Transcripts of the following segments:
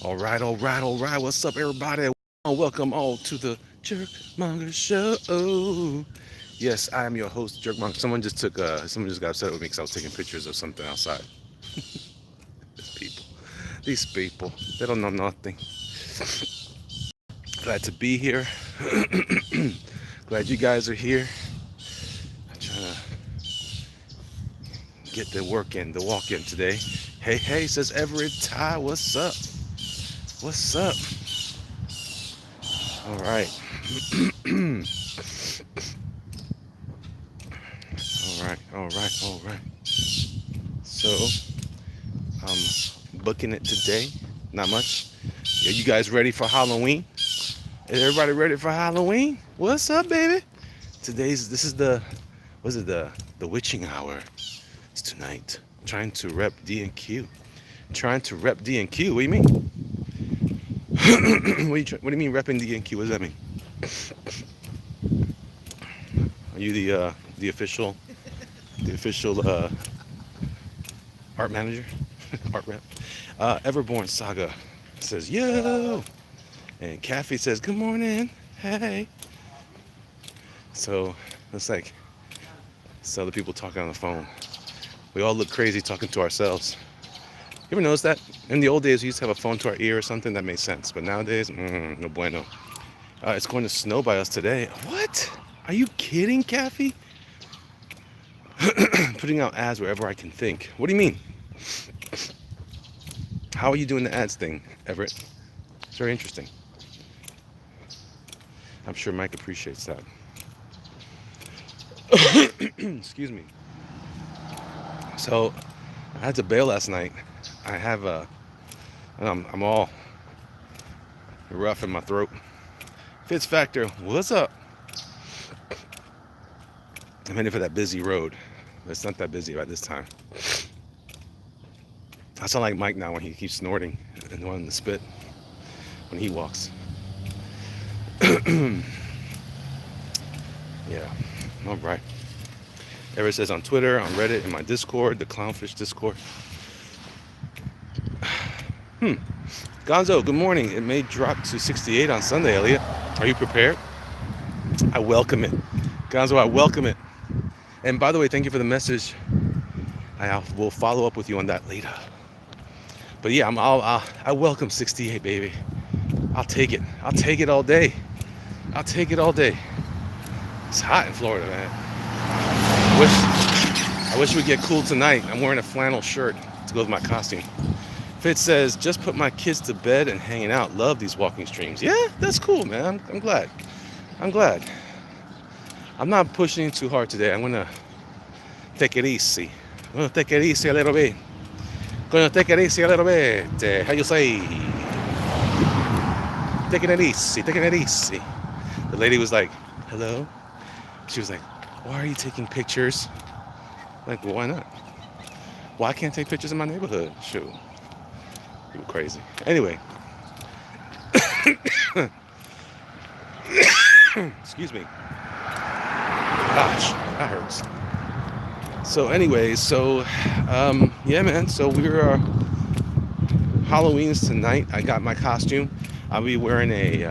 All right, all right, all right. What's up, everybody? Welcome all to the Jerkmonger Show. Yes, I am your host, Jerkmonger. Someone just got upset with me because I was taking pictures of something outside. These these people, they don't know nothing. Glad to be here. Glad you guys are here. I'm trying to get the work in, the walk in today. Hey, hey, says Everett Ty. What's up? What's up? All right. All right, all right, all right. So I'm booking it today. Not much. Are you guys ready for Halloween? Is everybody ready for Halloween? What's up, baby? This is was it the witching hour? It's tonight. Trying to rep D and Q. Trying to rep D and Q. What do you mean? What do you mean repping D and Q? What does that mean? Are you the official art manager? Art rep? Everborn Saga says yo, and Kathy says good morning. Hey. So it's like it's other people talking on the phone. We all look crazy talking to ourselves. You ever notice that? In the old days, we used to have a phone to our ear or something that made sense, but nowadays, no bueno. It's going to snow by us today. What? Are you kidding, Kathy? Putting out ads wherever I can think. What do you mean? How are you doing the ads thing, Everett? It's very interesting. I'm sure Mike appreciates that. Excuse me. So, I had to bail last night. I have I'm all rough in my throat. Fitz Factor, what's up? I'm heading for that busy road. It's not that busy by this time. I sound like Mike now when he keeps snorting and wanting to spit when he walks. Yeah, all right. Ever says on Twitter, on Reddit, in my Discord, the Clownfish Discord. Gonzo, good morning. It may drop to 68 on Sunday, Elliot. Are you prepared? I welcome it. Gonzo, I welcome it. And by the way, thank you for the message. I will follow up with you on that later. But yeah, I welcome 68, baby. I'll take it. I'll take it all day. I'll take it all day. It's hot in Florida, man. I wish we'd get cool tonight. I'm wearing a flannel shirt to go with my costume. Fitz says, just put my kids to bed and hanging out. Love these walking streams. Yeah, that's cool, man. I'm glad. I'm glad. I'm not pushing too hard today. I'm gonna take it easy. I'm gonna take it easy a little bit. Gonna take it easy a little bit. How you say? Taking it easy, taking it easy. The lady was like, hello? She was like, why are you taking pictures? Like, well, why not? Well, I can't take pictures in my neighborhood. Shoot. People crazy. Anyway. Excuse me. Gosh, that hurts. So yeah, man. So we're Halloween's tonight. I got my costume. I'll be wearing I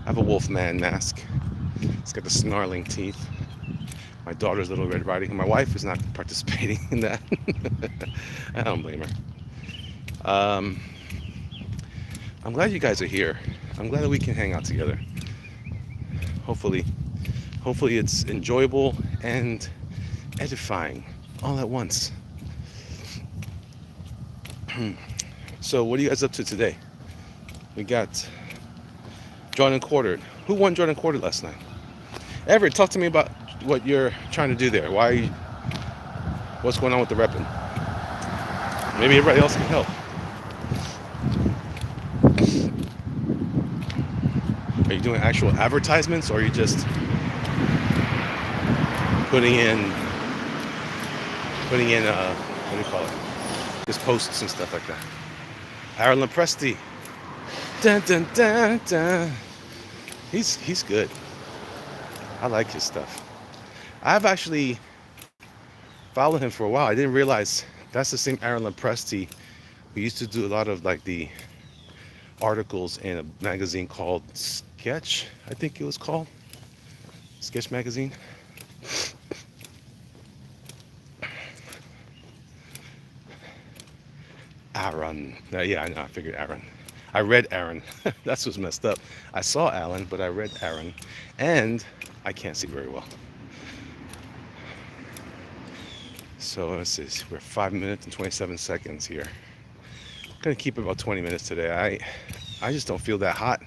have a Wolfman mask. It's got the snarling teeth. My daughter's Little Red Riding Hood. My wife is not participating in that. I don't blame her. I'm glad you guys are here. I'm glad that we can hang out together. Hopefully it's enjoyable and edifying all at once. So what are you guys up to today? We got Jordan Quartered. Who won Jordan Quartered last night? Everett, talk to me about what you're trying to do there. What's going on with the repping? Maybe everybody else can help. Are you doing actual advertisements, or are you just putting in what do you call it? Just posts and stuff like that. Aaron Presti. Dun, dun, dun, dun. He's good. I like his stuff. I've actually followed him for a while. I didn't realize that's the same Aaron Presti We used to do a lot of like the articles in a magazine called Sketch, I think it was called Sketch magazine. Aaron. Yeah, I know. I figured Aaron. I read Aaron. That's what's messed up. I saw Alan, but I read Aaron, and I can't see very well. So let's see. We're 5 minutes and 27 seconds here. I'm gonna keep it about 20 minutes today. I just don't feel that hot.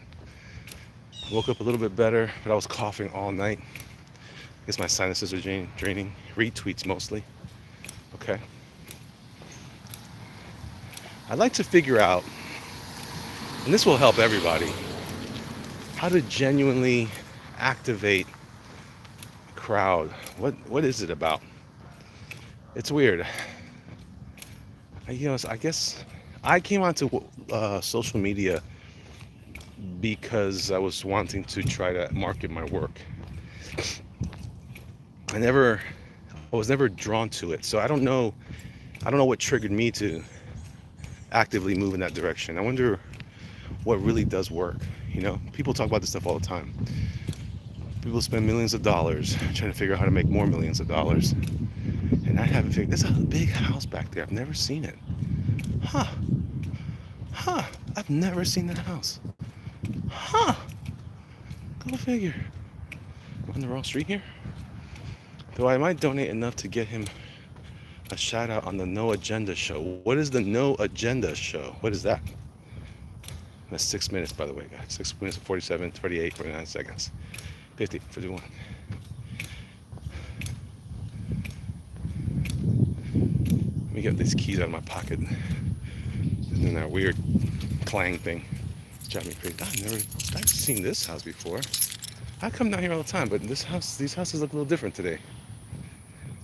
Woke up a little bit better, but I was coughing all night. I guess my sinuses are draining. Retweets mostly. Okay. I'd like to figure out, and this will help everybody, how to genuinely activate a crowd. What is it about? It's weird. I guess I came onto social media because I was wanting to try to market my work. I was never drawn to it, so I don't know what triggered me to actively move in that direction. I wonder what really does work. People talk about this stuff all the time. People spend millions of dollars trying to figure out how to make more millions of dollars, and I haven't figured. There's a big house back there. I've never seen it. Huh. I've never seen that house. Huh. Go figure. I'm on the wrong street here. Though I might donate enough to get him a shout out on the No Agenda show. What is the No Agenda show? What is that? That's 6 minutes, by the way, guys. 6 minutes, 47, 48, 49 seconds. 50, 51. Let me get these keys out of my pocket. And then that weird clang thing. It's driving me crazy. I've seen this house before. I come down here all the time, but these houses look a little different today.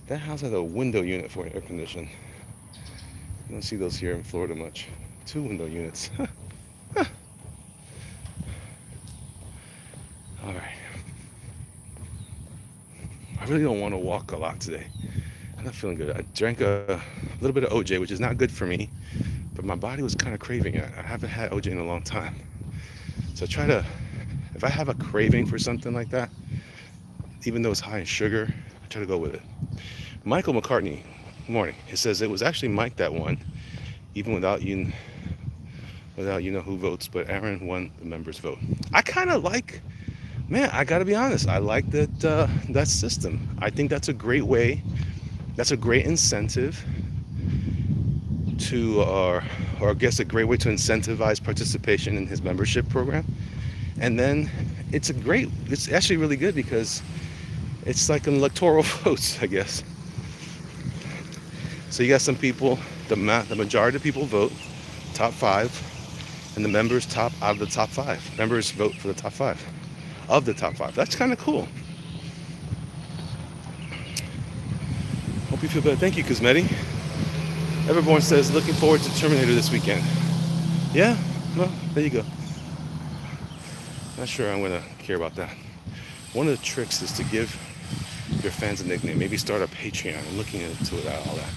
That house has a window unit for air conditioning. You don't see those here in Florida much. 2 window units. All right. I really don't want to walk a lot today. I'm not feeling good. I drank a little bit of OJ, which is not good for me, but my body was kind of craving it. I haven't had OJ in a long time. So if I have a craving for something like that, even though it's high in sugar, I try to go with it. Michael McCartney, morning. He says it was actually Mike that won, even without you know who votes, but Aaron won the members' vote. I kind of like, man, I got to be honest. I like that system. I think that's a great way. That's a great incentive to, or I guess a great way to incentivize participation in his membership program. And then it's actually really good because it's like an electoral votes, I guess. So you got some people, the majority of people vote top 5, and the members out of the top 5. Members vote for the top 5 of the top 5. That's kind of cool. Hope you feel better. Thank you, Cosmetti. Everborn says, looking forward to Terminator this weekend. Yeah? Well, there you go. Not sure I'm going to care about that. One of the tricks is to give your fans a nickname. Maybe start a Patreon. I'm looking into all that.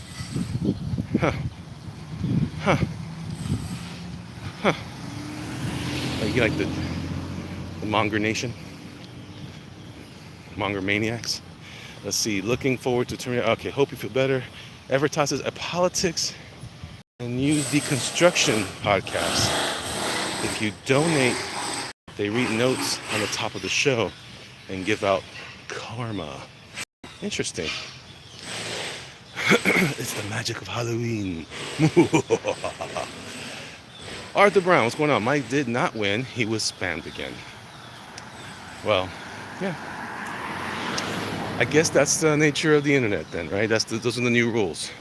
You like the Monger Nation? Monger Maniacs? Let's see. Looking forward to Terminator. Okay, hope you feel better. Evertas says, a politics and news deconstruction podcast. If you donate, they read notes on the top of the show and give out karma. Interesting. It's the magic of Halloween. Arthur Brown, what's going on? Mike did not win. He was spammed again. Well, yeah. I guess that's the nature of the internet then, right? Those are the new rules.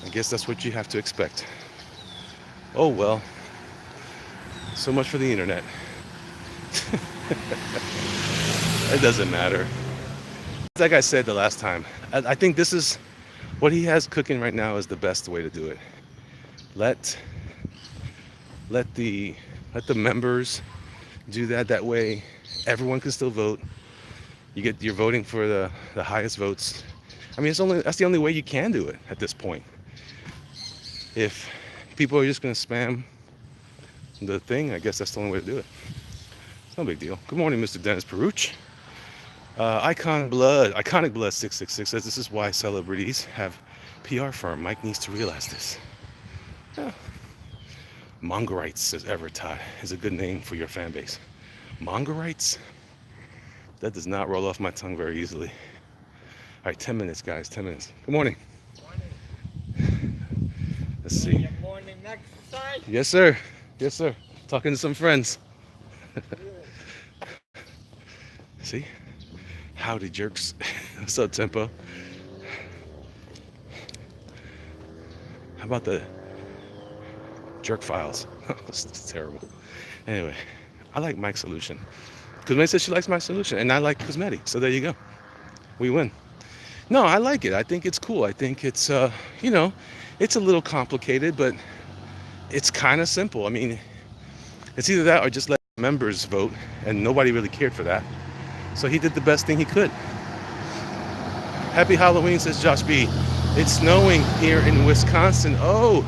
I guess that's what you have to expect. Oh, well. So much for the internet. It doesn't matter. Like I said the last time, I think this is what he has cooking right now is the best way to do it. Let the members do that. That way everyone can still vote. You're voting for the highest votes. I mean, that's the only way you can do it at this point. If people are just going to spam the thing, I guess that's the only way to do it. It's no big deal. Good morning, Mr. Dennis Peruch. Iconic Blood 666 says this is why celebrities have PR firm. Mike needs to realize this. Yeah. Mongorites, says Everett Todd, is a good name for your fan base. Mongorites? That does not roll off my tongue very easily. All right, 10 minutes, guys, 10 minutes. Good morning. Let's see. Good morning exercise? Yes, sir. Yes, sir. Talking to some friends. See? Howdy, jerks. What's up, Tempo? How about the jerk files? It's terrible. Anyway, I like Mike's solution. Cosmetti says she likes my solution, and I like Cosmetti. So there you go. We win. No, I like it. I think it's cool. I think it's, it's a little complicated, but it's kind of simple. I mean, it's either that or just let members vote, and nobody really cared for that. So he did the best thing he could. Happy Halloween, says Josh B. It's snowing here in Wisconsin. Oh,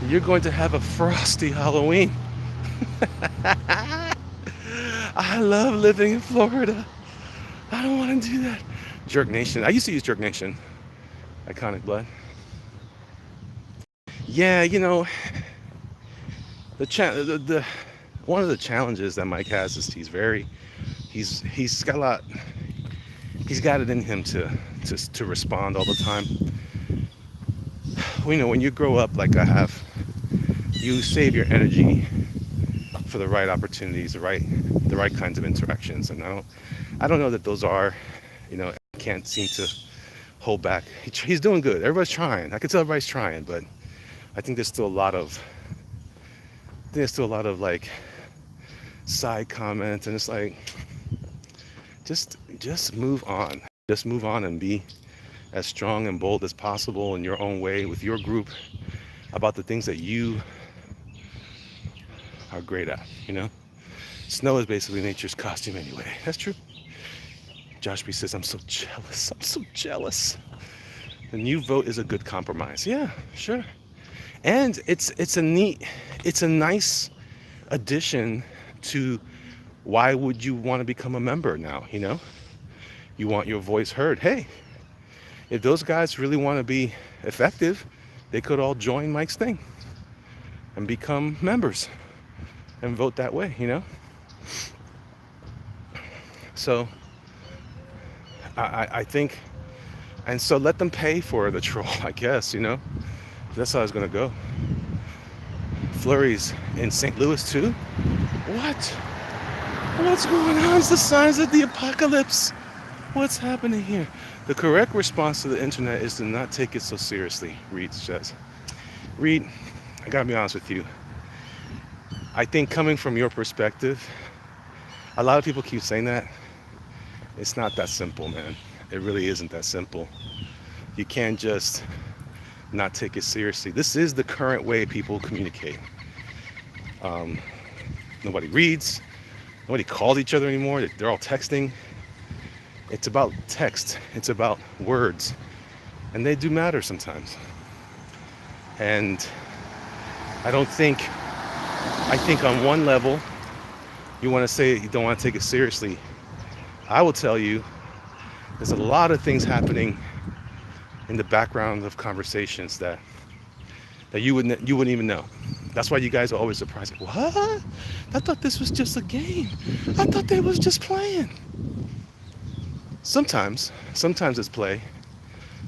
you're going to have a frosty Halloween. I love living in Florida. I don't want to do that. Jerk Nation. I used to use Jerk Nation. Iconic Blood. Yeah, the one of the challenges that Mike has is he's got it in him to respond all the time. When you grow up like I have, you save your energy for the right opportunities, the right kinds of interactions, and I don't know that those are, I can't seem to hold back. He's doing good. Everybody's trying. I can tell everybody's trying, but I think there's still a lot of like side comments, and it's like just move on. Just move on and be as strong and bold as possible in your own way with your group about the things that you are great at, Snow is basically nature's costume anyway. That's true. Josh B says, I'm so jealous. The new vote is a good compromise. Yeah, sure. And it's a nice addition to why would you want to become a member now, You want your voice heard. Hey, if those guys really want to be effective, they could all join Mike's thing and become members and vote that way, So I think, and so let them pay for the troll, I guess, That's how it's going to go. Flurries in St. Louis too? What's going on? It's the signs of the apocalypse. What's happening here? The correct response to the internet is to not take it so seriously, Reed says. Reed, I gotta be honest with you. I think coming from your perspective, a lot of people keep saying that. It's not that simple, man. It really isn't that simple. You can't just not take it seriously. This is the current way people communicate. Nobody reads. Nobody calls each other anymore. They're all texting. It's about text. It's about words. And they do matter sometimes. And I think on one level, you want to say you don't want to take it seriously. I will tell you, there's a lot of things happening in the background of conversations that you wouldn't even know. That's why you guys are always surprised. Like, what? I thought this was just a game. I thought they was just playing. Sometimes it's play,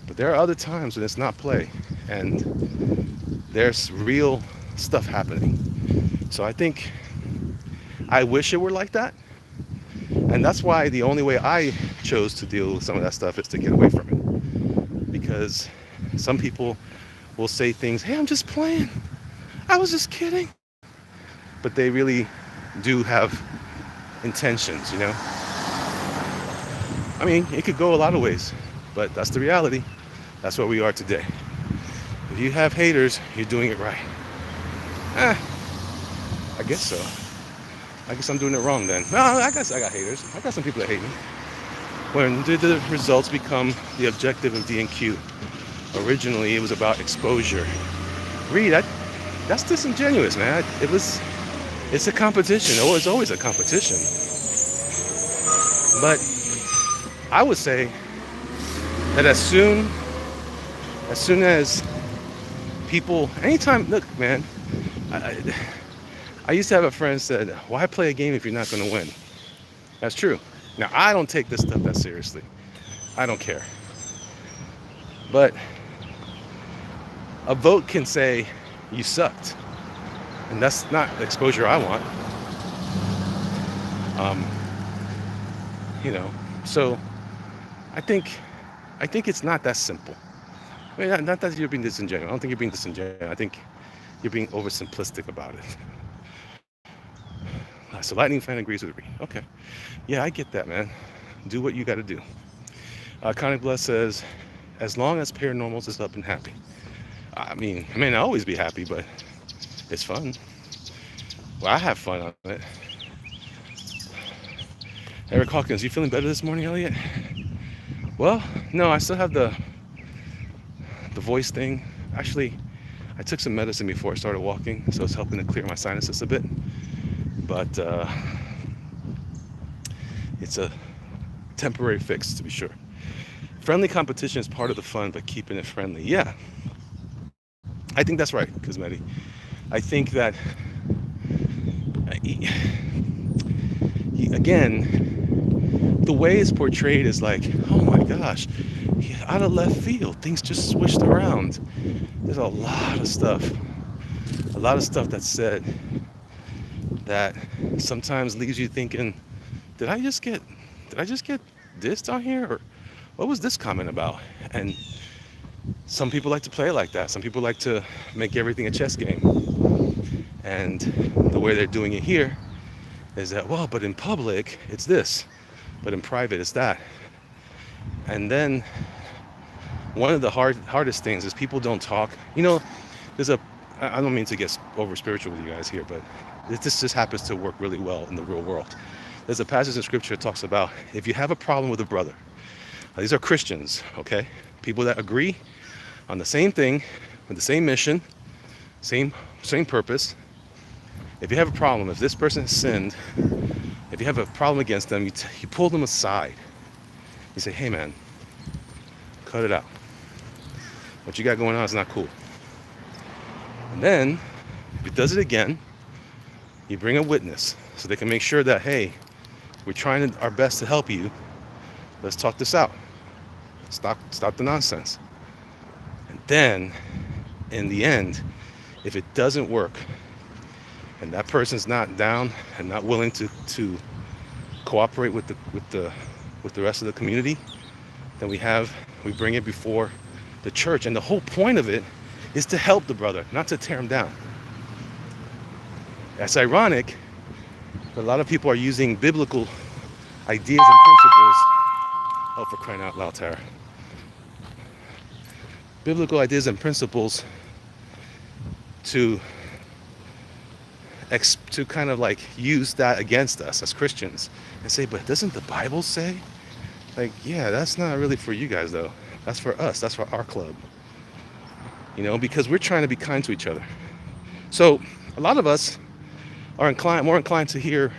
but there are other times when it's not play, and there's real stuff happening. So I wish it were like that, and that's why the only way I chose to deal with some of that stuff is to get away from it, because some people will say things, hey, I'm just playing, I was just kidding, but they really do have intentions, I mean, it could go a lot of ways, but that's the reality. That's where we are today. If you have haters, you're doing it right. I guess so. I guess I'm doing it wrong then. No, I guess I got haters. I got some people that hate me. When did the results become the objective of D&Q? Originally, it was about exposure. Reed, That's disingenuous, man. It's a competition. Oh, it's always a competition. But I would say that as soon as people, anytime, look, man, I, I used to have a friend said, why play a game if you're not going to win? That's true. Now, I don't take this stuff that seriously. I don't care. But a vote can say you sucked, and that's not the exposure I want. Um, you know, so I think I think it's not that simple. I mean, not that you're being disingenuous. I don't think you're being disingenuous. I think you're being oversimplistic about it. So Lightning fan agrees with me. Okay, yeah, I get that, man. Do what you got to do. Connie Bless says, as long as paranormals is up and happy. I may not always be happy, but it's fun. Well, I have fun on it. Eric Hawkins, you feeling better this morning, Elliot? Well, no, I still have the voice thing. Actually, I took some medicine before I started walking, so it's helping to clear my sinuses a bit. But it's a temporary fix, to be sure. Friendly competition is part of the fun, but keeping it friendly. Yeah, I think that's right, Cosmetti. I think that, again, the way it's portrayed is like, oh my gosh, out of left field, things just switched around. There's a lot of stuff that's said that sometimes leaves you thinking, did I just get dissed on here, or what was this comment about? And some people like to play it like that. Some people like to make everything a chess game. And the way they're doing it here is that, well, but in public it's this, but in private it's that. And then one of the hardest things is people don't talk. You know, I don't mean to get over spiritual with you guys here, but this just happens to work really well in the real world. There's a passage in scripture that talks about if you have a problem with a brother, these are Christians, okay? People that agree on the same thing, with the same mission, same purpose. If you have a problem, if this person has sinned, if you have a problem against them, you pull them aside. You say, hey man, cut it out. What you got going on is not cool. And then, if he does it again, you bring a witness so they can make sure that, hey, we're trying our best to help you. Let's talk this out. Stop the nonsense. And then, in the end, if it doesn't work, and that person's not down and not willing to cooperate with the rest of the community, then we bring it before the church. And the whole point of it is to help the brother, not to tear him down. That's ironic, but a lot of people are using biblical ideas and principles. Oh, for crying out loud, Tara. Biblical ideas and principles to kind of like use that against us as Christians and say, but doesn't the Bible say? Like, yeah, that's not really for you guys though. That's for us. That's for our club. You know, because we're trying to be kind to each other. So a lot of us are more inclined to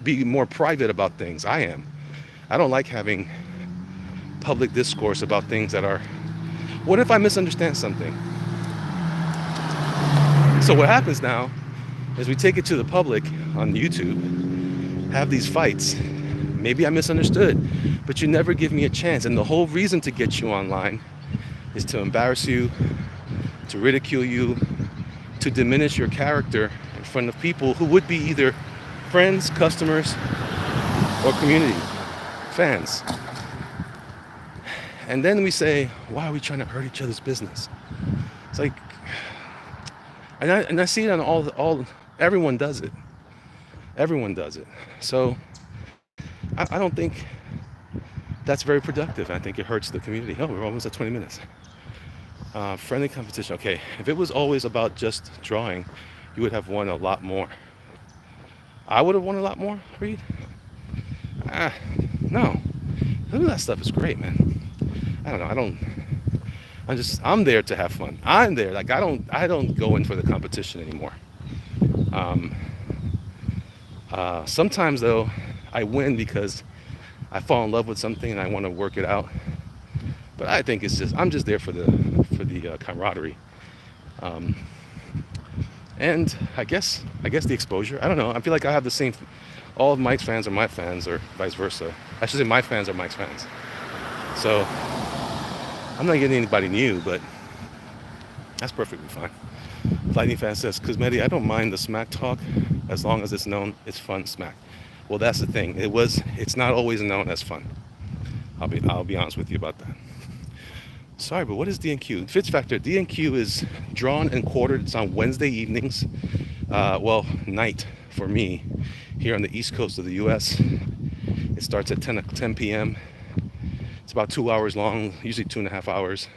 be more private about things. I am. I don't like having public discourse about things that are, what if I misunderstand something? So what happens now is we take it to the public on YouTube, have these fights. Maybe I misunderstood, but you never give me a chance. And the whole reason to get you online is to embarrass you, to ridicule you, to diminish your character in front of people who would be either friends, customers, or community, fans. And then we say, why are we trying to hurt each other's business? It's like, and I see it on everyone does it. Everyone does it. So I don't think that's very productive. I think it hurts the community. Oh, we're almost at 20 minutes. Friendly competition. Okay, if it was always about just drawing, you would have won a lot more. I would have won a lot more, Reed? No. None of that stuff is great, man. I don't know. I'm there to have fun. I'm there. Like I don't go in for the competition anymore. Um, Sometimes though, I win because I fall in love with something and I want to work it out. But I think I'm just there for the camaraderie. Um, and I guess the exposure. I don't know. I feel like I have the same. All of Mike's fans are my fans, or vice versa. I should say my fans are Mike's fans. So I'm not getting anybody new, but that's perfectly fine. Lightning fan says, Cosmetti, I don't mind the smack talk as long as it's known it's fun smack. Well, that's the thing. It's not always known as fun. I'll be honest with you about that. Sorry, but what is DNQ? Fitz Factor. DNQ is drawn and quartered. It's on Wednesday evenings. Well, night for me here on the East Coast of the U.S. It starts at 10 p.m. It's about 2 hours long, usually 2.5 hours,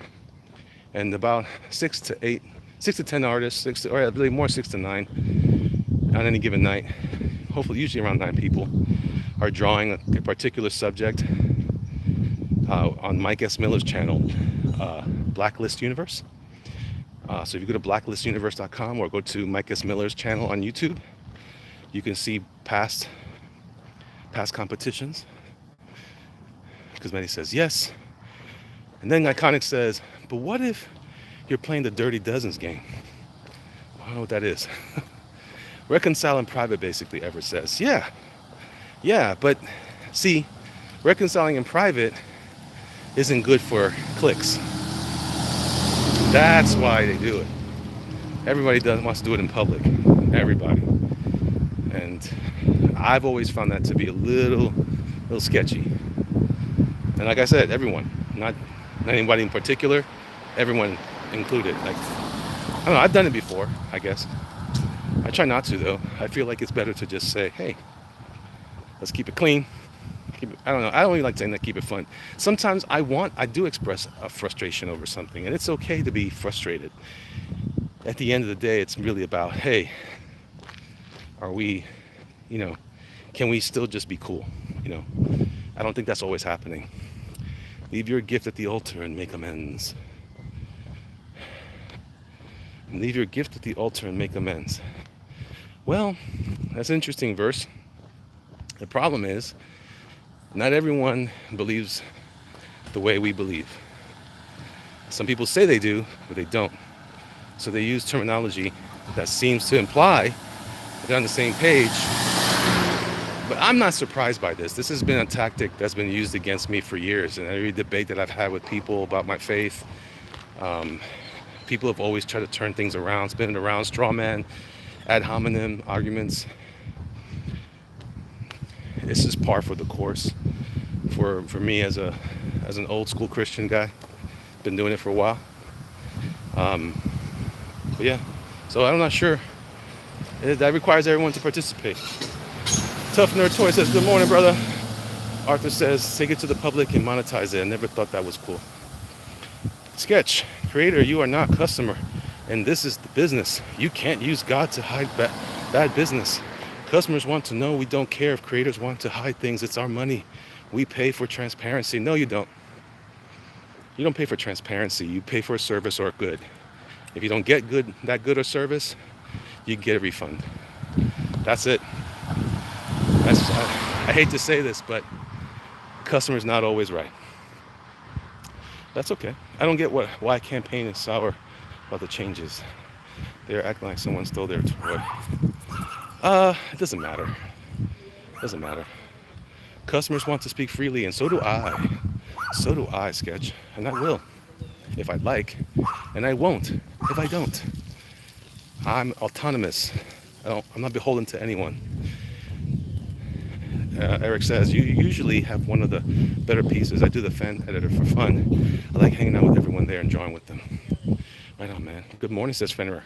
and about 6 to 10 artists, or I believe more 6 to 9 on any given night. Hopefully, usually around 9 people are drawing a particular subject on Mike S. Miller's channel, Blacklist Universe. So if you go to blacklistuniverse.com or go to Mike S. Miller's channel on YouTube, you can see past competitions. Cosmetti says yes. And then Iconic says, but what if you're playing the Dirty Dozens game? I don't know what that is. Reconcile in private, basically, Ever says. Yeah, but see, reconciling in private isn't good for clicks. That's why they do it. Everybody wants to do it in public. Everybody. And I've always found that to be a little sketchy. And like I said, everyone, not anybody in particular, everyone included. Like, I don't know, I've done it before, I guess. I try not to though. I feel like it's better to just say, hey, let's keep it clean. I don't know. I don't even like saying that. Keep it fun. Sometimes I do express a frustration over something, and it's okay to be frustrated. At the end of the day, it's really about, hey, are we, can we still just be cool? I don't think that's always happening. Leave your gift at the altar and make amends. Leave your gift at the altar and make amends. Well, that's an interesting verse. The problem is, not everyone believes the way we believe. Some people say they do, but they don't. So they use terminology that seems to imply that they're on the same page. But I'm not surprised by this. This has been a tactic that's been used against me for years. In every debate that I've had with people about my faith, people have always tried to turn things around, spin it around, straw man, ad hominem arguments. This is par for the course for me as an old school Christian guy. Been doing it for a while. But yeah, so I'm not sure. That requires everyone to participate. Tough Nerd Toy says, good morning, brother. Arthur says, take it to the public and monetize it. I never thought that was cool. Sketch, creator, you are not customer. And this is the business. You can't use God to hide bad business. Customers want to know. We don't care if creators want to hide things. It's our money. We pay for transparency. No, you don't. You don't pay for transparency. You pay for a service or a good. If you don't get that good or service, you get a refund. That's it. I hate to say this, but customer's not always right. That's okay. I don't get why campaign is sour about the changes. They're acting like someone stole their toy. It doesn't matter. It doesn't matter. Customers want to speak freely, and so do I. So do I, Sketch. And I will, if I'd like. And I won't, if I don't. I'm autonomous. I'm not beholden to anyone. Eric says, you usually have one of the better pieces. I do the fan editor for fun. I like hanging out with everyone there and drawing with them. Right on, man. Good morning, says Fenrir.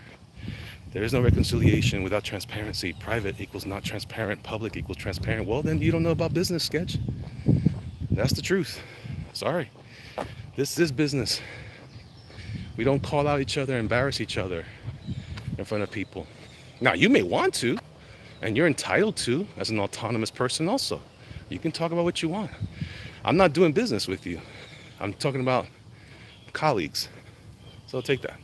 There is no reconciliation without transparency. Private equals not transparent. Public equals transparent. Well, then you don't know about business, Sketch. That's the truth. Sorry. This is business. We don't call out each other, embarrass each other in front of people. Now, you may want to, and you're entitled to as an autonomous person also. You can talk about what you want. I'm not doing business with you. I'm talking about colleagues. So take that.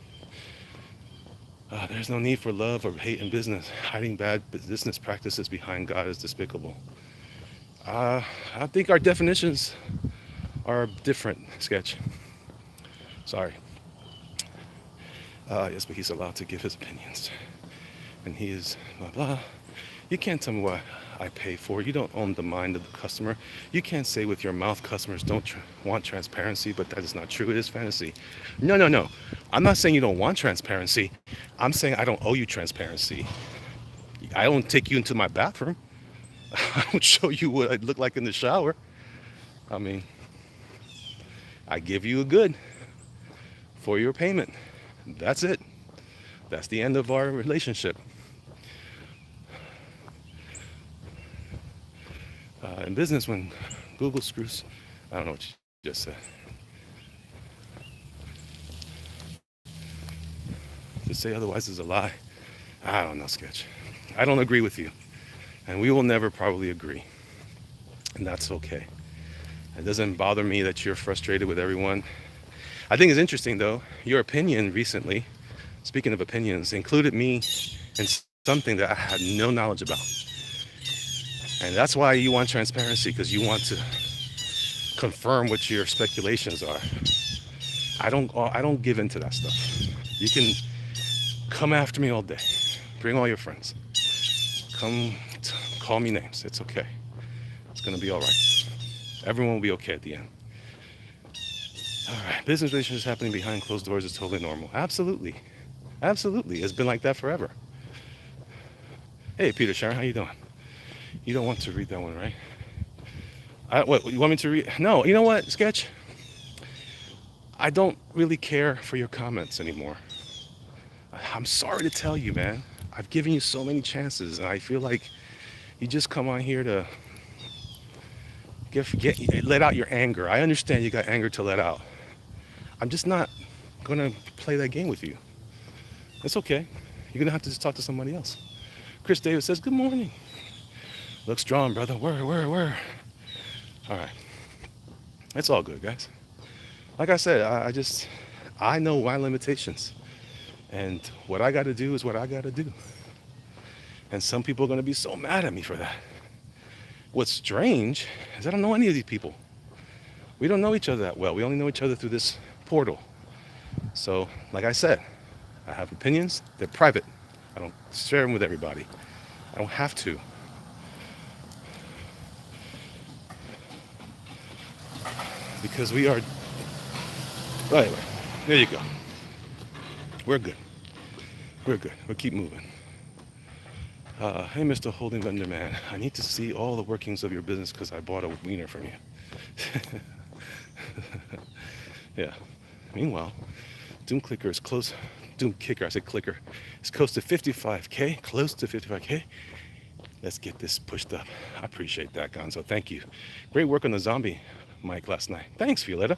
There's no need for love or hate in business. Hiding bad business practices behind God is despicable. I think our definitions are different, Sketch. Sorry. Yes, but he's allowed to give his opinions. And he is blah blah. You can't tell me what I pay for. You don't own the mind of the customer. You can't say with your mouth customers don't want transparency, but that is not true. It is fantasy. No, no, no. I'm not saying you don't want transparency. I'm saying I don't owe you transparency. I don't take you into my bathroom. I don't show you what I look like in the shower. I mean, I give you a good for your payment. That's it. That's the end of our relationship. In business, when Google screws, I don't know what you just said. To say otherwise is a lie. I don't know, Sketch. I don't agree with you. And we will never probably agree. And that's okay. It doesn't bother me that you're frustrated with everyone. I think it's interesting, though, your opinion recently, speaking of opinions, included me in something that I had no knowledge about. And that's why you want transparency, because you want to confirm what your speculations are. I don't give into that stuff. You can come after me all day. Bring all your friends. Come call me names. It's okay. It's gonna be all right. Everyone will be okay at the end. All right. Business relationships happening behind closed doors is totally normal. Absolutely. Absolutely. It's been like that forever. Hey, Peter Sharon, how you doing? You don't want to read that one, right? What, you want me to read? No, you know what, Sketch? I don't really care for your comments anymore. I'm sorry to tell you, man. I've given you so many chances, and I feel like you just come on here to let out your anger. I understand you got anger to let out. I'm just not going to play that game with you. It's okay. You're going to have to just talk to somebody else. Chris Davis says, good morning. Look strong, brother. Where? All right. It's all good, guys. Like I said, I know my limitations. And what I got to do is what I got to do. And some people are going to be so mad at me for that. What's strange is I don't know any of these people. We don't know each other that well. We only know each other through this portal. So, like I said, I have opinions. They're private. I don't share them with everybody. I don't have to. Because we are... Well, anyway, there you go. We're good. We'll keep moving. Hey, Mr. Holding Vendor Man. I need to see all the workings of your business because I bought a wiener from you. Yeah. Meanwhile, Doom Clicker is close. Doom Kicker, I said clicker. It's close to 55K. Close to 55K. Let's get this pushed up. I appreciate that, Gonzo. Thank you. Great work on the zombie mic last night. Thanks, Violetta.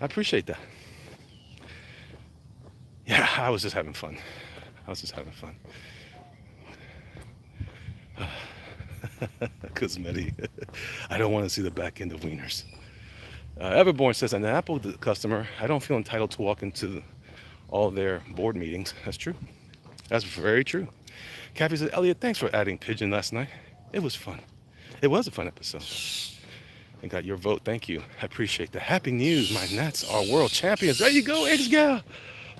I appreciate that. Yeah, I was just having fun. Cosmetic. I don't want to see the back end of wieners. Everborn says, an Apple customer, I don't feel entitled to walk into all their board meetings. That's true. That's very true. Kathy says, Elliot, thanks for adding Pigeon last night. It was fun. It was a fun episode. I got your vote. Thank you. I appreciate that. Happy news. My Nats are world champions. There you go, X-Gal.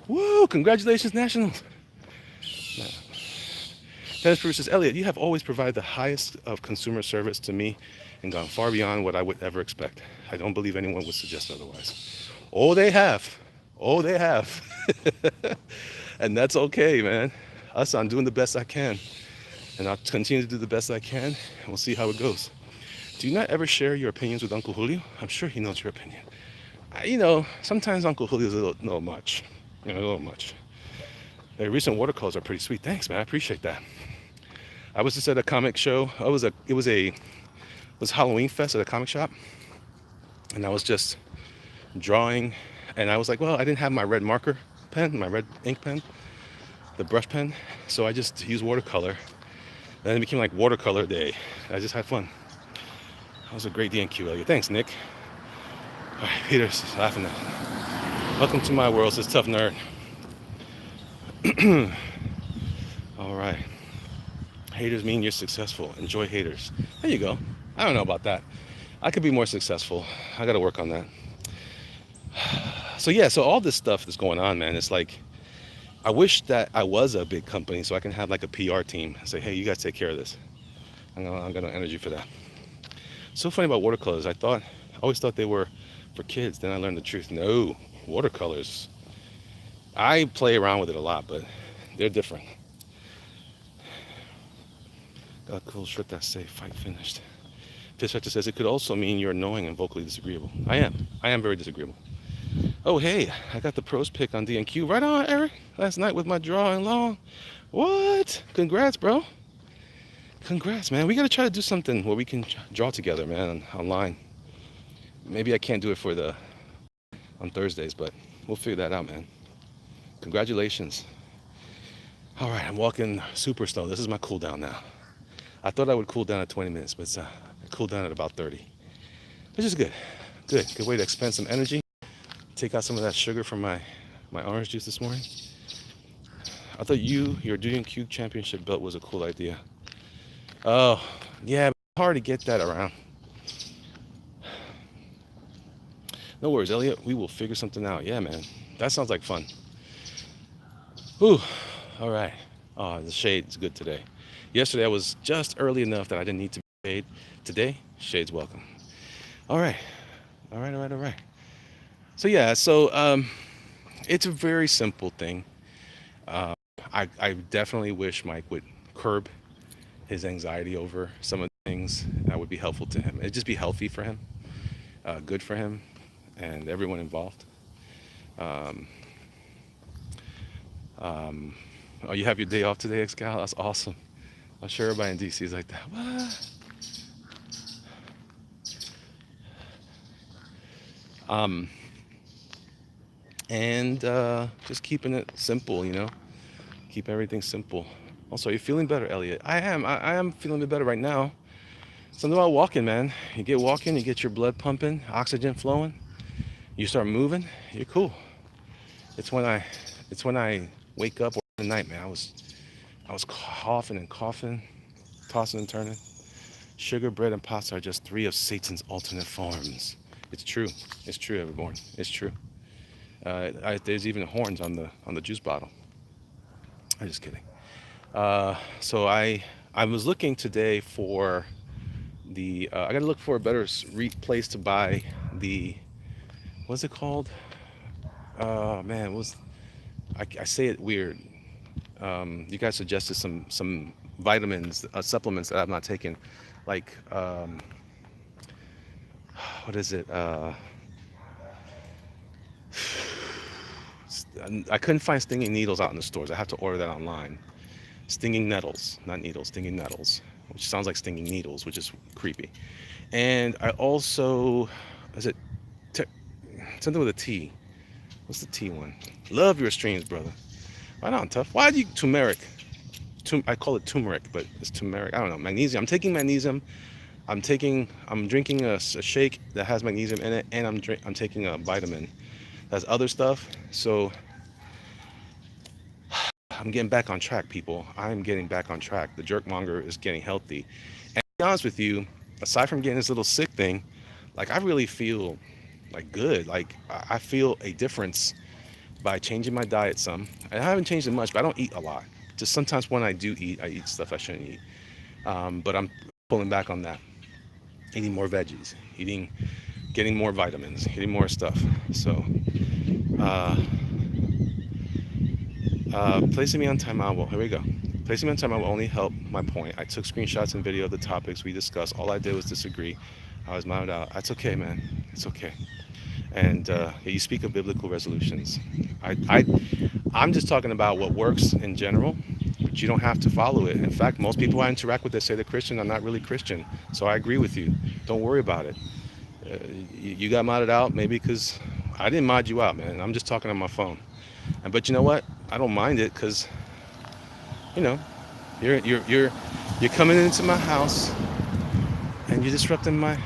Woo! Congratulations, Nationals. Dennis Bruce says, Elliot, you have always provided the highest of consumer service to me and gone far beyond what I would ever expect. I don't believe anyone would suggest otherwise. Oh, they have. And that's okay, man. I'm doing the best I can. And I'll continue to do the best I can, and we'll see how it goes. Do you not ever share your opinions with Uncle Julio? I'm sure he knows your opinion. Sometimes Uncle Julio's a little much. A little much. The recent watercolors are pretty sweet. Thanks, man. I appreciate that. I was just at a comic show. It was Halloween Fest at a comic shop, and I was just drawing, and I was like, well, I didn't have my red marker pen, my red ink pen, the brush pen, so I just used watercolor. Then it became like watercolor day. I just had fun. That was a great DNQ, Elliot. Thanks, Nick. All right, Peter's laughing at me. Welcome to my world, says Tough Nerd. All right. Haters mean you're successful. Enjoy haters. There you go. I don't know about that. I could be more successful. I got to work on that. So yeah, so all this stuff that's going on, man, it's like I wish that I was a big company so I can have like a PR team and say, hey, you guys take care of this. I'm gonna energy for that. So funny about watercolors. I always thought they were for kids. Then I learned the truth. No, watercolors. I play around with it a lot, but they're different. Got a cool shirt that say fight finished. Fitzhector says it could also mean you're annoying and vocally disagreeable. I am. I am very disagreeable. Oh hey, I got the pros pick on D&Q. Right on, Eric. Last night with my drawing long. What? Congrats, bro. Congrats, man. We gotta try to do something where we can draw together, man, online. Maybe I can't do it for the on Thursdays, but we'll figure that out, man. Congratulations. All right, I'm walking super slow. This is my cool down now. I thought I would cool down at 20 minutes, but I cooled down at about 30, which is good. Good way to expend some energy. Take out some of that sugar from my orange juice this morning. I thought your D&Q championship belt was a cool idea. Oh, yeah, it's hard to get that around. No worries, Elliot. We will figure something out. Yeah, man. That sounds like fun. Whew. All right. Oh, the shade is good today. Yesterday I was just early enough that I didn't need to be shade. Today, shade's welcome. All right. All right. So yeah, it's a very simple thing. Uh, I definitely wish Mike would curb his anxiety over some of the things that would be helpful to him. It'd just be healthy for him, good for him, and everyone involved. Um, um, oh, you have your day off today, Excal? That's awesome. I'm sure everybody in DC is like that. What? Um, and just keeping it simple, keep everything simple. Also, are you feeling better, Elliot? I am. I am feeling a bit better right now. Something about walking, man. You get walking, you get your blood pumping, oxygen flowing. You start moving. You're cool. It's when I, it's when I wake up at night, man. I was coughing and coughing, tossing and turning. Sugar, bread, and pasta are just three of Satan's alternate forms. It's true. It's true, everyone. It's true. There's even horns on the juice bottle. I'm just kidding. So I was looking today for the. I got to look for a better place to buy the. What's it called? Man, I say it weird. You guys suggested some vitamins, supplements that I've not taken, like what is it? I couldn't find stinging needles out in the stores. I have to order that online. Stinging nettles, not needles, stinging nettles, which sounds like stinging needles, which is creepy. And I also, is it t- something with a T? What's the T one? Love your streams, brother. Right on, tough. Why do you turmeric? I call it turmeric, but it's turmeric. I don't know. Magnesium. I'm taking magnesium. I'm drinking a shake that has magnesium in it, and I'm taking a vitamin that's other stuff. So I'm getting back on track, people. I'm getting back on track. The jerkmonger is getting healthy. And to be honest with you, aside from getting this little sick thing, like I really feel like good. Like I feel a difference by changing my diet some. I haven't changed it much, but I don't eat a lot. Just sometimes when I do eat, I eat stuff I shouldn't eat. But I'm pulling back on that. Eating more veggies, getting more vitamins, getting more stuff. So, uh, placing me on timeout. Well, here we go. Placing me on timeout will only help my point. I took screenshots and video of the topics we discussed. All I did was disagree. I was mounted out. That's okay, man. It's okay. And you speak of biblical resolutions. I'm just talking about what works in general, but you don't have to follow it. In fact, most people I interact with that say they're Christian are not really Christian. So I agree with you. Don't worry about it. You got modded out maybe because I didn't mod you out, man. I'm just talking on my phone. But you know what? I don't mind it because you know you're coming into my house and you're disrupting my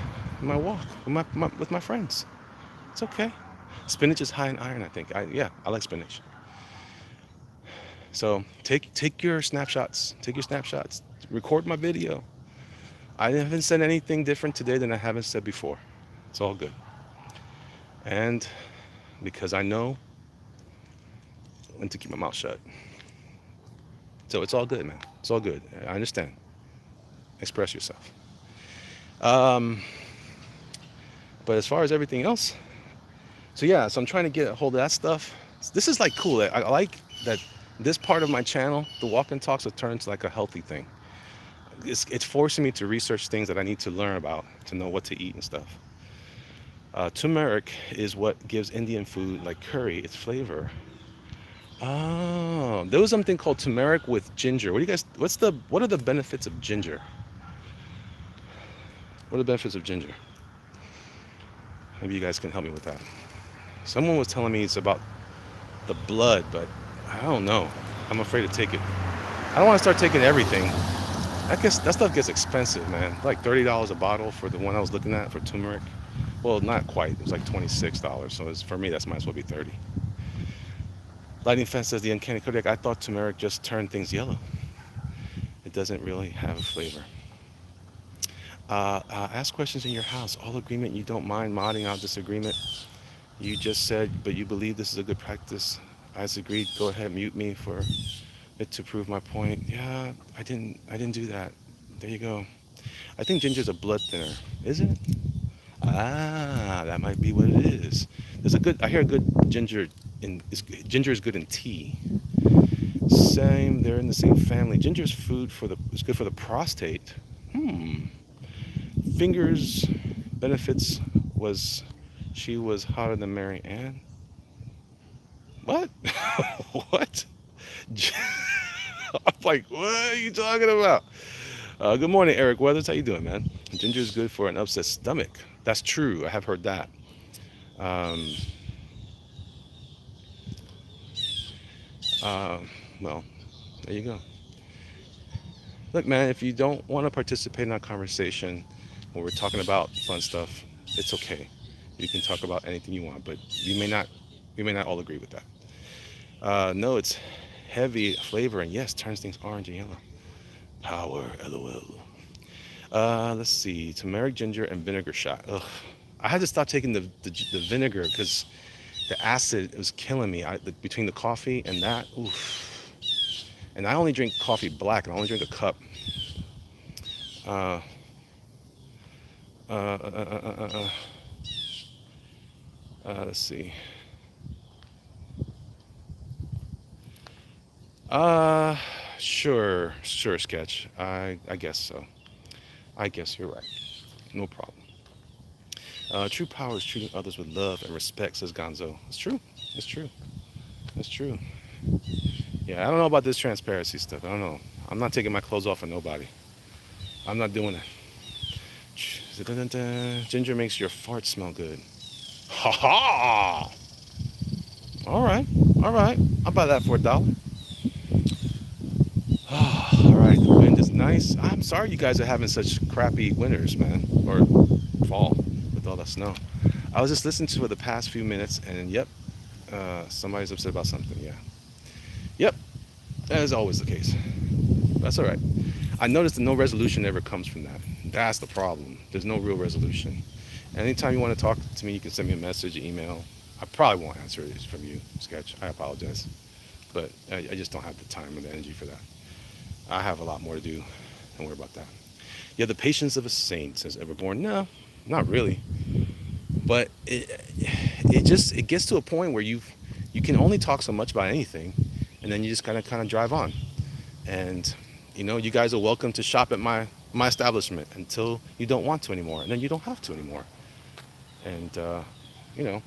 walk with my friends. It's okay. Spinach is high in iron, I think. Yeah, I like spinach. So take your snapshots. Take your snapshots. Record my video. I haven't said anything different today than I haven't said before. It's all good. And because I know when to keep my mouth shut. So it's all good, man. It's all good. I understand. Express yourself. Um, but as far as everything else, so yeah, so I'm trying to get a hold of that stuff. This is like cool. I like that this part of my channel, the walk and talks, have turned to like a healthy thing. It's forcing me to research things that I need to learn about to know what to eat and stuff. Turmeric is what gives Indian food like curry its flavor. Oh, there was something called turmeric with ginger. What do you guys? What are the benefits of ginger? What are the benefits of ginger? Maybe you guys can help me with that. Someone was telling me it's about the blood, but I don't know. I'm afraid to take it. I don't want to start taking everything. I guess that stuff gets expensive, man. Like $30 a bottle for the one I was looking at for turmeric. Well, not quite. It was like $26. So for me, that's might as well be 30. Lightning Fence says the uncanny Kodiak. I thought turmeric just turned things yellow. It doesn't really have a flavor. Ask questions in your house. All agreement. You don't mind modding out disagreement. You just said, but you believe this is a good practice. I agreed. Go ahead, mute me for it to prove my point. Yeah, I didn't do that. There you go. I think ginger's a blood thinner. Is it? Ah, that might be what it is. There's a good. I hear a good ginger ginger is good in tea. Same. They're in the same family. Ginger's food for the is good for the prostate. Hmm. Fingers benefits was she was hotter than Mary Ann. What? What? I'm like, what are you talking about? Good morning, Eric Weathers. How you doing, man? Ginger is good for an upset stomach. That's true. I have heard that. Um, uh, well, there you go. Look, man, if you don't want to participate in our conversation when we're talking about fun stuff, it's okay. You can talk about anything you want, but we may not all agree with that. No, it's heavy flavor, and yes, turns things orange and yellow. Power, lol. Let's see, turmeric, ginger, and vinegar shot. Ugh. I had to stop taking the vinegar because the acid was killing me. Between the coffee and that, oof. And I only drink coffee black, and I only drink a cup. Uh, uh, uh, uh, uh, uh, uh, let's see. Uh, sure, sketch. I guess so. I guess you're right. No problem. True power is treating others with love and respect, says Gonzo. It's true. It's true. It's true. Yeah, I don't know about this transparency stuff. I don't know. I'm not taking my clothes off for nobody. I'm not doing that. Ginger makes your fart smell good. Ha ha! All right, all right. I'll buy that for $1. All right, the wind is nice. I'm sorry you guys are having such crappy winters, man, or fall with all that snow. I was just listening to it the past few minutes, and yep, somebody's upset about something. Yeah, yep, that is always the case. That's all right. I noticed that no resolution ever comes from that. That's the problem. There's no real resolution. Anytime you want to talk to me, you can send me a message, email. I probably won't answer it from you, Sketch. I apologize, but I just don't have the time or the energy for that. I have a lot more to do. Don't worry about that. Yeah, the patience of a saint, says Everborn. No, not really. But it gets to a point where you can only talk so much about anything, and then you just kind of drive on. And you guys are welcome to shop at my establishment until you don't want to anymore, and then you don't have to anymore. And you know,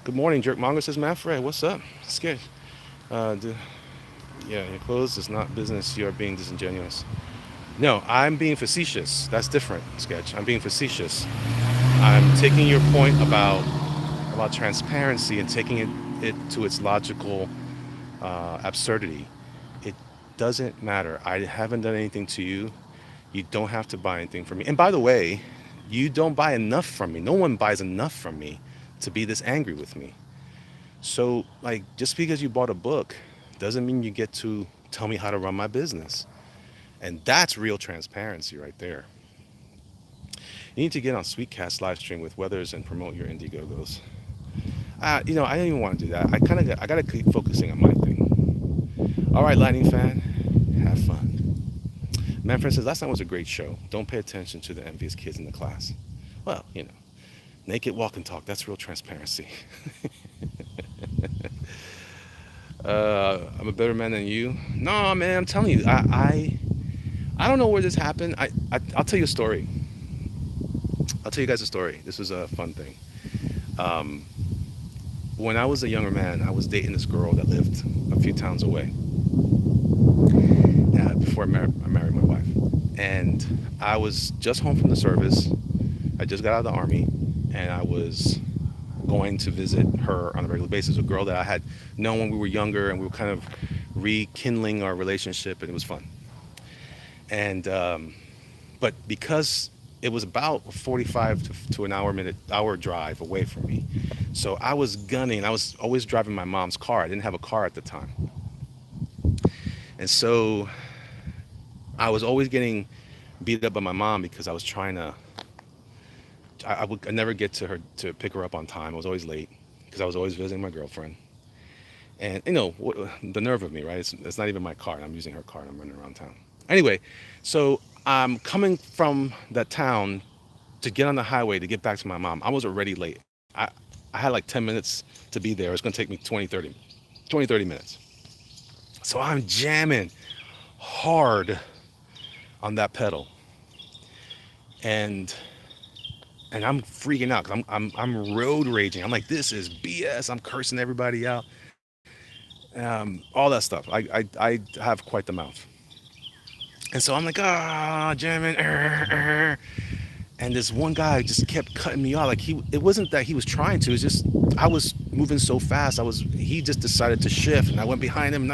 good morning, Jerk Mongo, says Manfred. What's up? Scared. Uh, do, yeah, your clothes is not business. You are being disingenuous. No, I'm being facetious. That's different, Sketch. I'm being facetious. I'm taking your point about transparency and taking it to its logical absurdity. It doesn't matter. I haven't done anything to you. You don't have to buy anything from me. And by the way, you don't buy enough from me. No one buys enough from me to be this angry with me. So, like, just because you bought a book doesn't mean you get to tell me how to run my business. And that's real transparency right there. You need to get on Sweetcast live stream with Weathers and promote your Indiegogos. I don't even want to do that. I gotta keep focusing on my thing. All right, Lightning fan, have fun. Manfred says last night was a great show. Don't pay attention to the envious kids in the class. Well, naked walk and talk. That's real transparency. I'm a better man than you. No, man, I'm telling you, I don't know where this happened. I'll tell you a story. I'll tell you guys a story. This was a fun thing. Um, when I was a younger man, I was dating this girl that lived a few towns away. Before I married my wife, and I was just home from the service. I just got out of the army, and I was going to visit her on a regular basis. A girl that I had known when we were younger, and we were kind of rekindling our relationship, and it was fun. And but because it was about a 45 to an hour drive away from me, so I was gunning. I was always driving my mom's car. I didn't have a car at the time, and so I was always getting beat up by my mom because I was trying to. I never get to her to pick her up on time. I was always late because I was always visiting my girlfriend. And the nerve of me, right? It's not even my car. And I'm using her car and I'm running around town. Anyway, so I'm coming from that town to get on the highway to get back to my mom. I was already late. I had like 10 minutes to be there. It's going to take me 20, 30 minutes. So I'm jamming hard on that pedal. And I'm freaking out because I'm road raging. I'm like, this is BS. I'm cursing everybody out. All that stuff. I have quite the mouth. And so I'm like, jamming. And this one guy just kept cutting me off. Like it wasn't that he was trying to. It's just I was moving so fast. He just decided to shift, and I went behind him.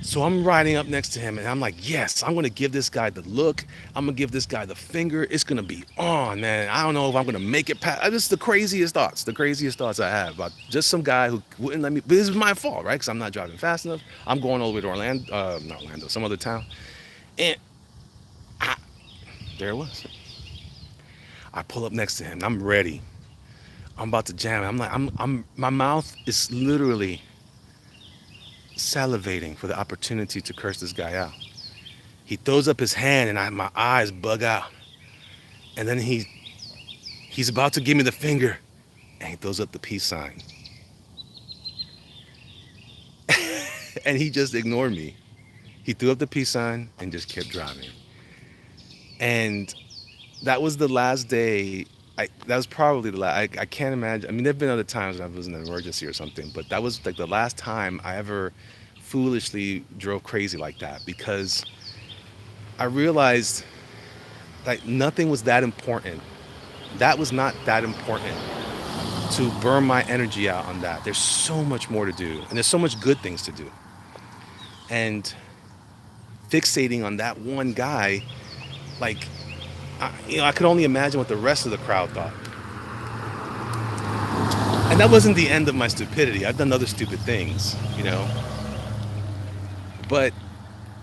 So I'm riding up next to him, and I'm like, yes, I'm gonna give this guy the look. I'm gonna give this guy the finger. It's gonna be on, man. I don't know if I'm gonna make it past. Just the craziest thoughts I have about just some guy who wouldn't let me. But this is my fault, right? Because I'm not driving fast enough. I'm going all the way to Orlando, not Orlando, some other town, and there it was. I pull up next to him. I'm ready. I'm about to jam. I'm like, my mouth is literally salivating for the opportunity to curse this guy out. He throws up his hand, and my eyes bug out. And then he's about to give me the finger, and he throws up the peace sign. And he just ignored me. He threw up the peace sign and just kept driving. And that was the last day. That was probably the last. I can't imagine. I mean, there've been other times when I was in an emergency or something, but that was like the last time I ever foolishly drove crazy like that, because I realized like nothing was that important. That was not that important to burn my energy out on that. There's so much more to do, and there's so much good things to do. And fixating on that one guy, like, I could only imagine what the rest of the crowd thought. And that wasn't the end of my stupidity. I've done other stupid things. But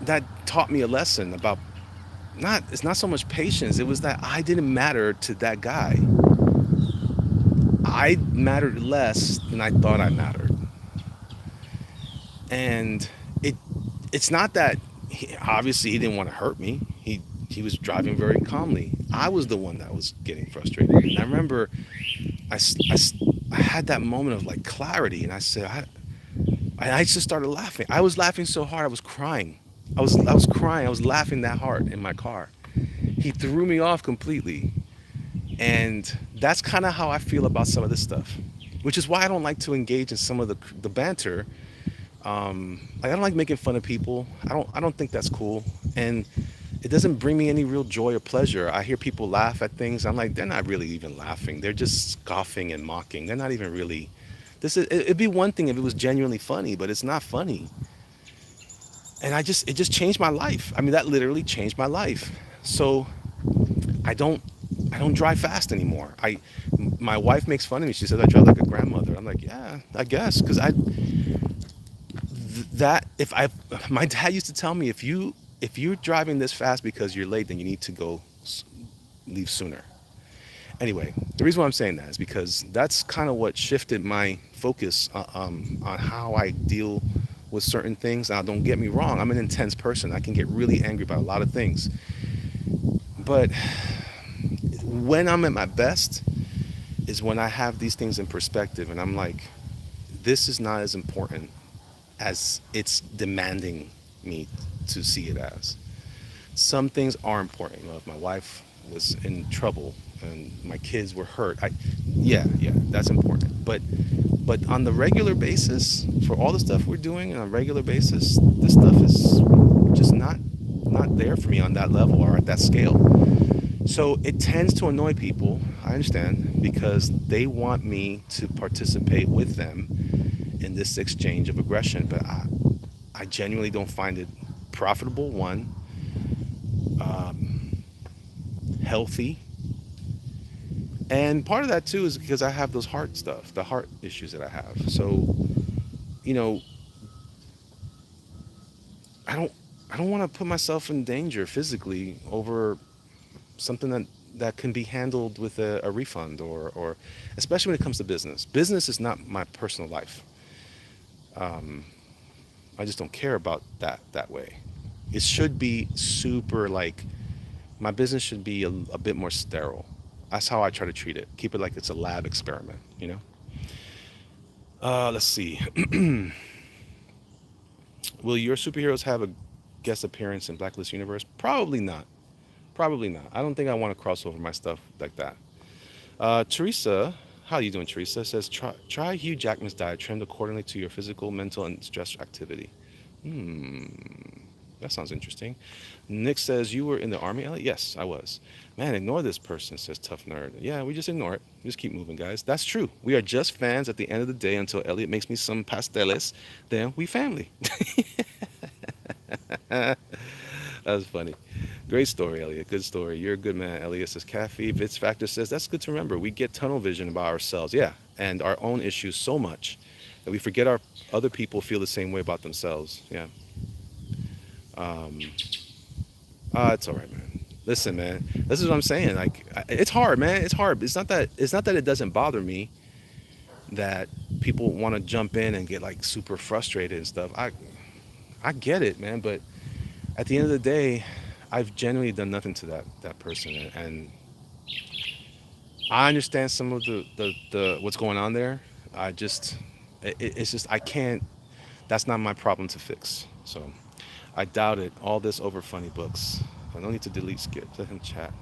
that taught me a lesson about it's not so much patience. It was that I didn't matter to that guy. I mattered less than I thought I mattered. And it's not that obviously he didn't want to hurt me. He was driving very calmly. I was the one that was getting frustrated. And I remember I had that moment of like clarity, and I said, I just started laughing. I was laughing so hard I was crying. I was crying. I was laughing that hard in my car. He threw me off completely. And that's kind of how I feel about some of this stuff, which is why I don't like to engage in some of the banter. I don't like making fun of people. I don't think that's cool. And it doesn't bring me any real joy or pleasure. I hear people laugh at things. I'm like, they're not really even laughing. They're just scoffing and mocking. They're not even really. It'd be one thing if it was genuinely funny, but it's not funny. And it just changed my life. I mean, that literally changed my life. So I don't I don't drive fast anymore. My wife makes fun of me. She says I drive like a grandmother. I'm like, yeah, I guess, because that if I my dad used to tell me if you're driving this fast because you're late, then you need to go leave sooner. Anyway, the reason why I'm saying that is because that's kind of what shifted my focus on how I deal with certain things. Now, don't get me wrong, I'm an intense person. I can get really angry about a lot of things. But when I'm at my best is when I have these things in perspective and I'm like, this is not as important as it's demanding me to see it as. Some things are important. You know, if my wife was in trouble and my kids were hurt, yeah, that's important. But on the regular basis, for all the stuff we're doing on a regular basis, this stuff is just not there for me on that level or at that scale. So it tends to annoy people, I understand, because they want me to participate with them in this exchange of aggression. But I genuinely don't find it profitable, one, healthy. And part of that too is because I have those heart stuff, the heart issues that I have. So, you know, I don't I don't want to put myself in danger physically over something that can be handled with a refund or especially when it comes to business. Business is not my personal life. I just don't care about that way. It should be super like my business should be a bit more sterile. That's how I try to treat it. Keep it like it's a lab experiment, you know? Let's see. Will your superheroes have a guest appearance in Blacklist Universe? Probably not. Probably not. I don't think I want to cross over my stuff like that. Teresa, how are you doing, Teresa? Says try Hugh Jackman's diet, trimmed accordingly to your physical, mental, and stress activity. Hmm, that sounds interesting. Nick says you were in the army, Elliot? Yes, I was. Man, ignore this person, says Tough Nerd. Yeah, we just ignore it. We just keep moving, guys. That's true. We are just fans at the end of the day until Elliot makes me some pasteles. Then we family. That was funny. Great story, Elliot. Good story. You're a good man, Elliot, says Kathy. Vitz Factor says that's good to remember. We get tunnel vision about ourselves, yeah, and our own issues so much that we forget our other people feel the same way about themselves. Yeah. Um, it's all right, man. Listen, man. This is what I'm saying. Like, it's hard, man. It's hard. It's not that it doesn't bother me that people want to jump in and get like super frustrated and stuff. I get it, man. But at the end of the day, I've genuinely done nothing to that person, and I understand some of the what's going on there. I just it's just I can't. That's not my problem to fix. So I doubt it. All this over funny books. I don't need to delete skips. Let him chat.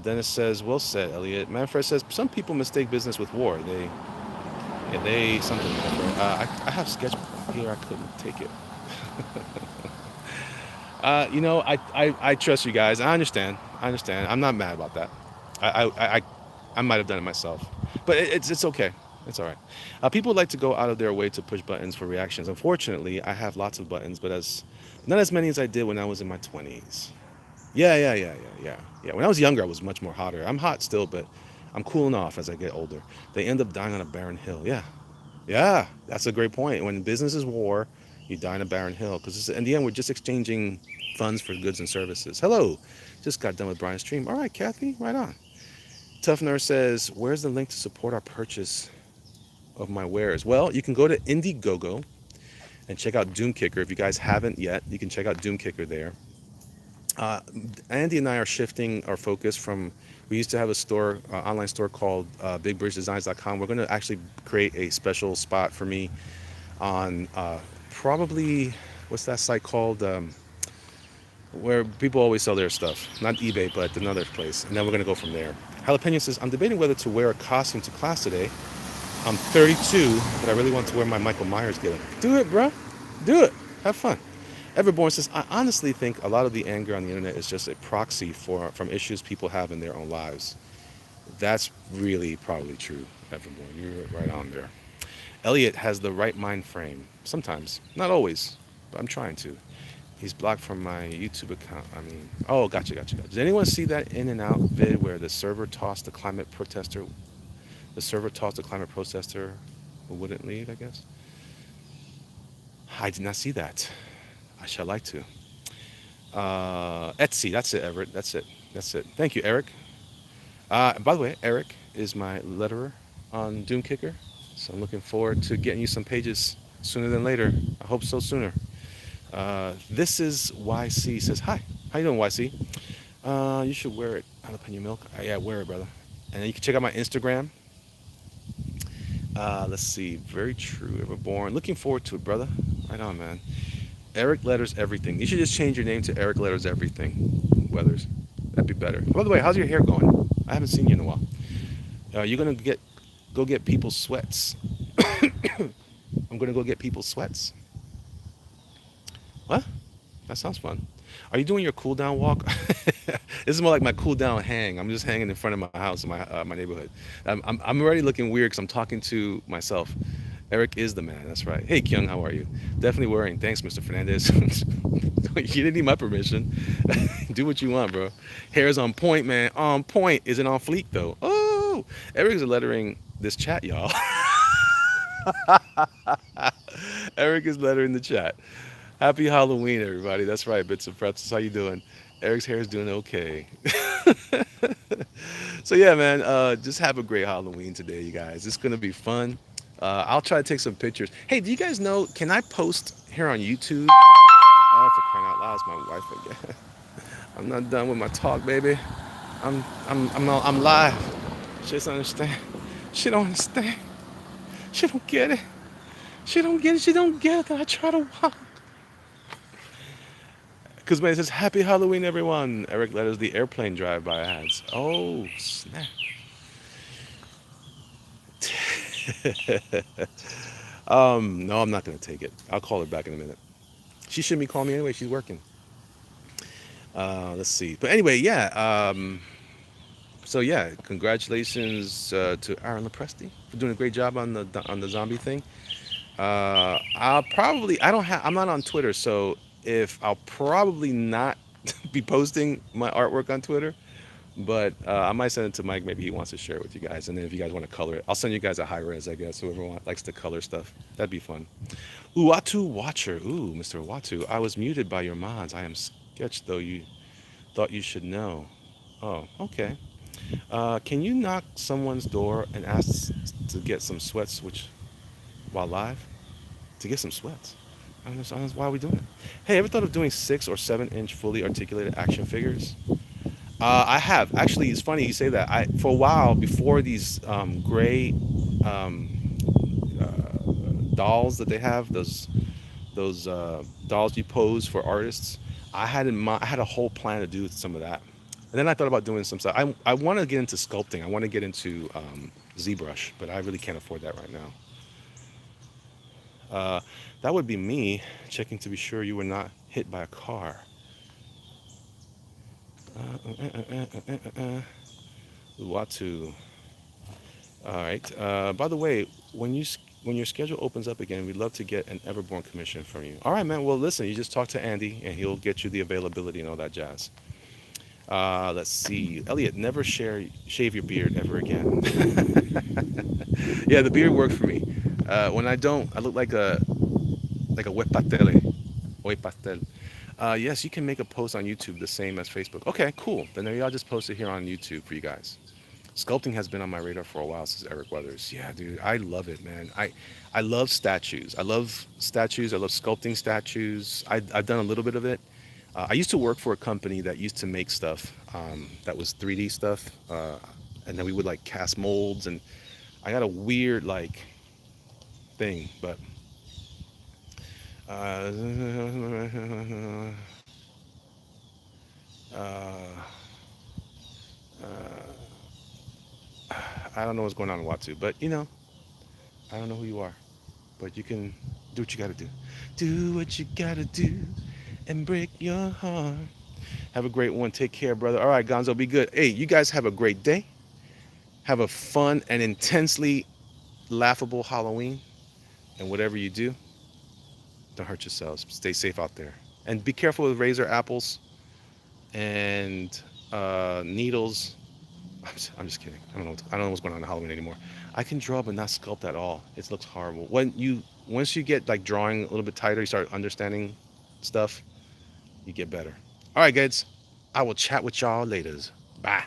Dennis says, "Well said, Elliot." Manfred says, "Some people mistake business with war. They something." Manfred. I have sketch here. I couldn't take it. I trust you guys. I understand. I understand. I'm not mad about that. I might have done it myself, but it's okay. It's all right. People like to go out of their way to push buttons for reactions. Unfortunately, I have lots of buttons, but as not as many as I did when I was in my 20s. Yeah. When I was younger, I was much more hotter. I'm hot still, but I'm cooling off as I get older. They end up dying on a barren hill. Yeah, that's a great point. When business is war, you die on a barren hill because in the end, we're just exchanging funds for goods and services. Hello, just got done with Brian's stream. All right, Kathy, right on. Tough Nurse says, "Where's the link to support our purchase of my wares?" Well, you can go to Indiegogo and check out Doom Kicker. If you guys haven't yet, you can check out Doom Kicker there. Uh, Andy and I are shifting our focus from. We used to have a store, online store called BigBridgeDesigns.com. We're going to actually create a special spot for me on probably what's that site called? Where people always sell their stuff. Not eBay, but another place. And then we're going to go from there. Jalapeno says, "I'm debating whether to wear a costume to class today. I'm 32, but I really want to wear my Michael Myers getup." Do it, bro. Do it. Have fun. Everborn says, "I honestly think a lot of the anger on the internet is just a proxy from issues people have in their own lives." That's really probably true, Everborn. You're right on there. Elliot has the right mind frame. Sometimes. Not always, but I'm trying to. He's blocked from my YouTube account. I mean, oh, gotcha. Does anyone see that in and out vid where the server tossed the climate protester who wouldn't leave, I guess? I did not see that. I shall like to. Etsy, that's it, Everett. That's it. Thank you, Eric. By the way, Eric is my letterer on Doom Kicker. So I'm looking forward to getting you some pages sooner than later. I hope so sooner. This is YC says, hi. How you doing, YC? You should wear it. Jalapeno milk. Yeah, wear it, brother. And then you can check out my Instagram. Let's see. Very true. Ever born. Looking forward to it, brother. Right on, man. Eric Letters Everything. You should just change your name to Eric Letters Everything. Weathers. That'd be better. By the way, how's your hair going? I haven't seen you in a while. You're gonna go get people's sweats. I'm gonna go get people's sweats. What? That sounds fun. Are you doing your cool down walk? This is more like my cool down hang. I'm just hanging in front of my house in my neighborhood. I'm already looking weird because I'm talking to myself. Eric is the man. That's right. Hey Kyung, how are you? Definitely wearing. Thanks, Mr. Fernandez. You didn't need my permission. Do what you want, bro. Hair's on point, man. On point. Is it on fleek though? Oh, Eric's lettering this chat, y'all. Eric is lettering the chat. Happy Halloween, everybody. That's right, Bits of Pretzels. How you doing? Eric's hair is doing okay. So yeah, man, just have a great Halloween today, you guys. It's gonna be fun. I'll try to take some pictures. Hey, do you guys know? Can I post here on YouTube? Oh, for crying out loud, it's my wife again. I'm not done with my talk, baby. I'm live. She doesn't understand. She don't understand. She don't get it. She don't get it. She don't get it. That I try to walk. Because man, it says Happy Halloween, everyone. Eric letters the airplane drive-by ads. Oh snap. No, I'm not gonna take it. I'll call her back in a minute. She shouldn't be calling me anyway. She's working. Let's see. But anyway, yeah. So yeah, congratulations to Aaron Lepresti for doing a great job on the zombie thing. I'll probably I don't have I'm not on Twitter, so if I'll probably not be posting my artwork on Twitter, but I might send it to Mike. Maybe he wants to share it with you guys, and then if you guys want to color it, I'll send you guys a high res. I guess whoever likes to color stuff, that'd be fun. Uatu Watcher, ooh, Mr. Uatu, I was muted by your mods. I am sketched though. You thought you should know. Oh, okay. Can you knock someone's door and ask to get some sweats, which while live? To get some sweats. I don't know why are we doing it. Hey, ever thought of doing 6 or 7 inch fully articulated action figures? I have. Actually, it's funny you say that. For a while before these gray dolls that they have, those dolls you pose for artists. I had a whole plan to do some of that, and then I thought about doing some stuff. I want to get into sculpting. I want to get into ZBrush, but I really can't afford that right now. That would be me checking to be sure you were not hit by a car. Uatu. All right. By the way, when your schedule opens up again, we'd love to get an Everborn commission from you. All right, man. Well, listen, you just talk to Andy, and he'll get you the availability and all that jazz. Let's see. Elliot, never shave your beard ever again. Yeah, the beard worked for me. When I don't, I look like a wet patele. Wet pastel. Yes, you can make a post on YouTube the same as Facebook. Okay, cool. Then maybe I'll just post it here on YouTube for you guys. Sculpting has been on my radar for a while, says Eric Weathers. Yeah, dude, I love it, man. I love statues. I love statues. I love sculpting statues. I've done a little bit of it. I used to work for a company that used to make stuff that was 3D stuff, and then we would like cast molds, and I got a weird like thing, but uh, uh, I don't know what's going on in Watsu, but I don't know who you are, but you can do what you gotta do. Do what you gotta do and break your heart. Have a great one. Take care, brother. All right, Gonzo, be good. Hey, you guys have a great day. Have a fun and intensely laughable Halloween. And whatever you do, don't hurt yourselves. Stay safe out there. And be careful with razor apples and needles. I'm just kidding. I don't know what's going on in Halloween anymore. I can draw but not sculpt at all. It looks horrible. Once you get like drawing a little bit tighter, you start understanding stuff, you get better. All right, guys. I will chat with y'all later. Bye.